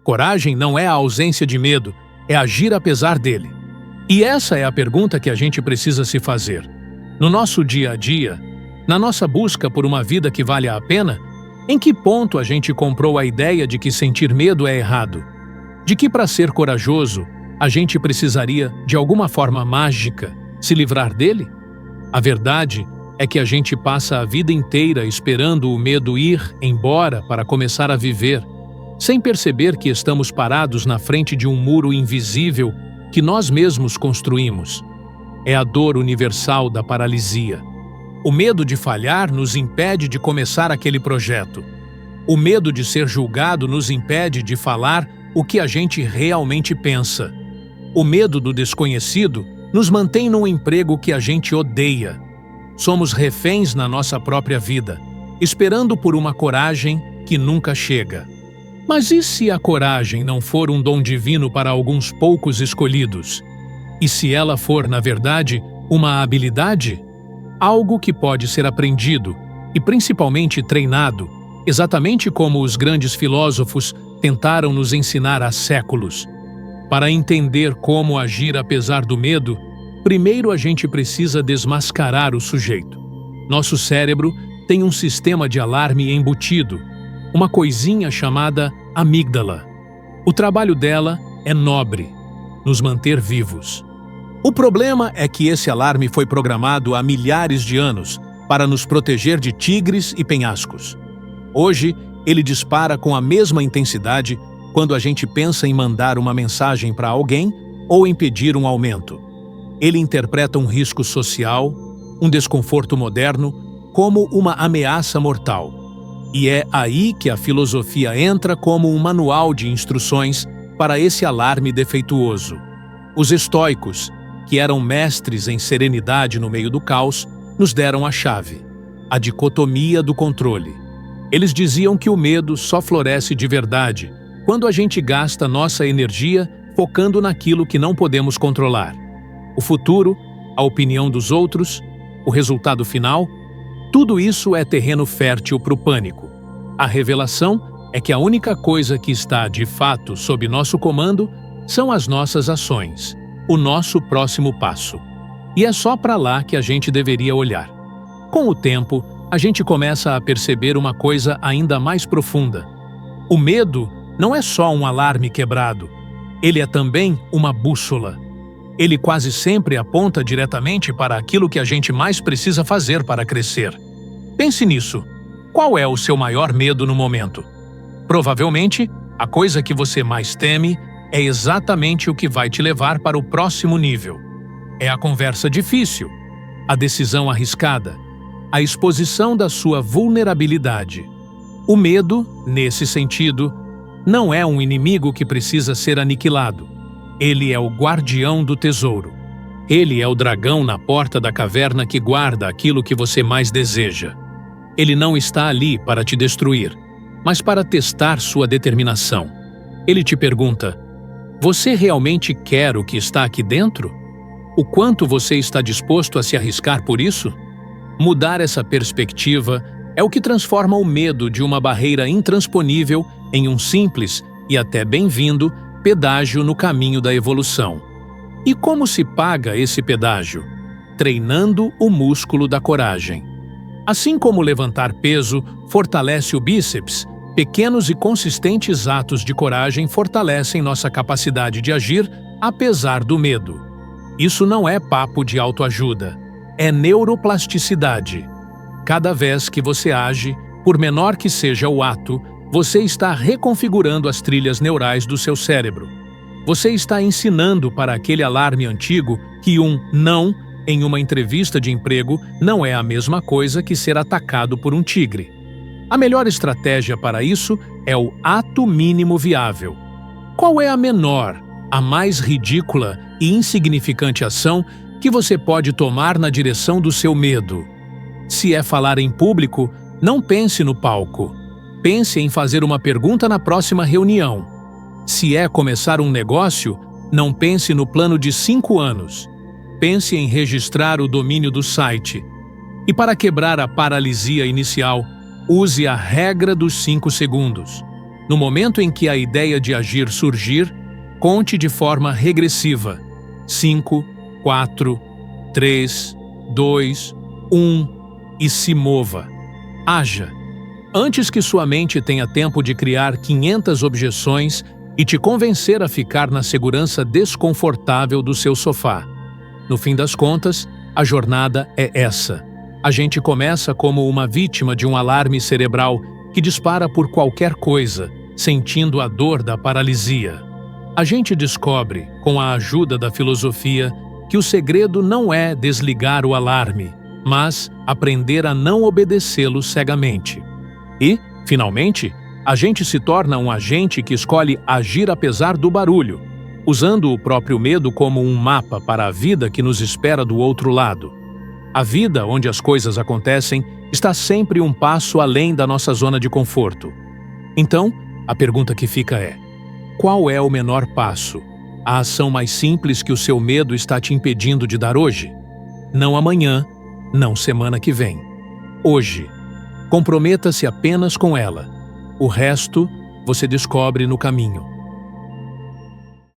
Coragem não é a ausência de medo, é agir apesar dele. E essa é a pergunta que a gente precisa se fazer. No nosso dia a dia, na nossa busca por uma vida que vale a pena, em que ponto a gente comprou a ideia de que sentir medo é errado? De que para ser corajoso, a gente precisaria, de alguma forma mágica, se livrar dele? A verdade é que a gente passa a vida inteira esperando o medo ir embora para começar a viver, sem perceber que estamos parados na frente de um muro invisível que nós mesmos construímos. É a dor universal da paralisia. O medo de falhar nos impede de começar aquele projeto. O medo de ser julgado nos impede de falar o que a gente realmente pensa. O medo do desconhecido nos mantém num emprego que a gente odeia. Somos reféns na nossa própria vida, esperando por uma coragem que nunca chega. Mas e se a coragem não for um dom divino para alguns poucos escolhidos? E se ela for, na verdade, uma habilidade? Algo que pode ser aprendido e principalmente treinado, exatamente como os grandes filósofos tentaram nos ensinar há séculos. Para entender como agir apesar do medo, primeiro a gente precisa desmascarar o sujeito. Nosso cérebro tem um sistema de alarme embutido, uma coisinha chamada amígdala. O trabalho dela é nobre, nos manter vivos. O problema é que esse alarme foi programado há milhares de anos para nos proteger de tigres e penhascos. Hoje, ele dispara com a mesma intensidade quando a gente pensa em mandar uma mensagem para alguém ou em pedir um aumento. Ele interpreta um risco social, um desconforto moderno, como uma ameaça mortal. E é aí que a filosofia entra como um manual de instruções para esse alarme defeituoso. Os estoicos, que eram mestres em serenidade no meio do caos, nos deram a chave, a dicotomia do controle. Eles diziam que o medo só floresce de verdade quando a gente gasta nossa energia focando naquilo que não podemos controlar. O futuro, a opinião dos outros, o resultado final, tudo isso é terreno fértil para o pânico. A revelação é que a única coisa que está, de fato, sob nosso comando são as nossas ações, o nosso próximo passo. E é só para lá que a gente deveria olhar. Com o tempo, a gente começa a perceber uma coisa ainda mais profunda. O medo não é só um alarme quebrado, ele é também uma bússola. Ele quase sempre aponta diretamente para aquilo que a gente mais precisa fazer para crescer. Pense nisso. Qual é o seu maior medo no momento? Provavelmente, a coisa que você mais teme é exatamente o que vai te levar para o próximo nível. É a conversa difícil, a decisão arriscada, a exposição da sua vulnerabilidade. O medo, nesse sentido, não é um inimigo que precisa ser aniquilado. Ele é o guardião do tesouro. Ele é o dragão na porta da caverna que guarda aquilo que você mais deseja. Ele não está ali para te destruir, mas para testar sua determinação. Ele te pergunta: você realmente quer o que está aqui dentro? O quanto você está disposto a se arriscar por isso? Mudar essa perspectiva é o que transforma o medo de uma barreira intransponível em um simples e até bem-vindo pedágio no caminho da evolução. E como se paga esse pedágio? Treinando o músculo da coragem. Assim como levantar peso fortalece o bíceps, pequenos e consistentes atos de coragem fortalecem nossa capacidade de agir apesar do medo. Isso não é papo de autoajuda, é neuroplasticidade. Cada vez que você age, por menor que seja o ato, você está reconfigurando as trilhas neurais do seu cérebro. Você está ensinando para aquele alarme antigo que um não em uma entrevista de emprego não é a mesma coisa que ser atacado por um tigre. A melhor estratégia para isso é o ato mínimo viável. Qual é a menor, a mais ridícula e insignificante ação que você pode tomar na direção do seu medo? Se é falar em público, não pense no palco. Pense em fazer uma pergunta na próxima reunião. Se é começar um negócio, não pense no plano de 5 anos. Pense em registrar o domínio do site. E para quebrar a paralisia inicial, use a regra dos 5 segundos. No momento em que a ideia de agir surgir, conte de forma regressiva: 5, 4, 3, 2, 1 e se mova. Haja. Antes que sua mente tenha tempo de criar 500 objeções e te convencer a ficar na segurança desconfortável do seu sofá. No fim das contas, a jornada é essa. A gente começa como uma vítima de um alarme cerebral que dispara por qualquer coisa, sentindo a dor da paralisia. A gente descobre, com a ajuda da filosofia, que o segredo não é desligar o alarme, mas aprender a não obedecê-lo cegamente. E, finalmente, a gente se torna um agente que escolhe agir apesar do barulho, usando o próprio medo como um mapa para a vida que nos espera do outro lado. A vida onde as coisas acontecem está sempre um passo além da nossa zona de conforto. Então, a pergunta que fica é: qual é o menor passo? A ação mais simples que o seu medo está te impedindo de dar hoje? Não amanhã, não semana que vem. Hoje. Comprometa-se apenas com ela. O resto você descobre no caminho.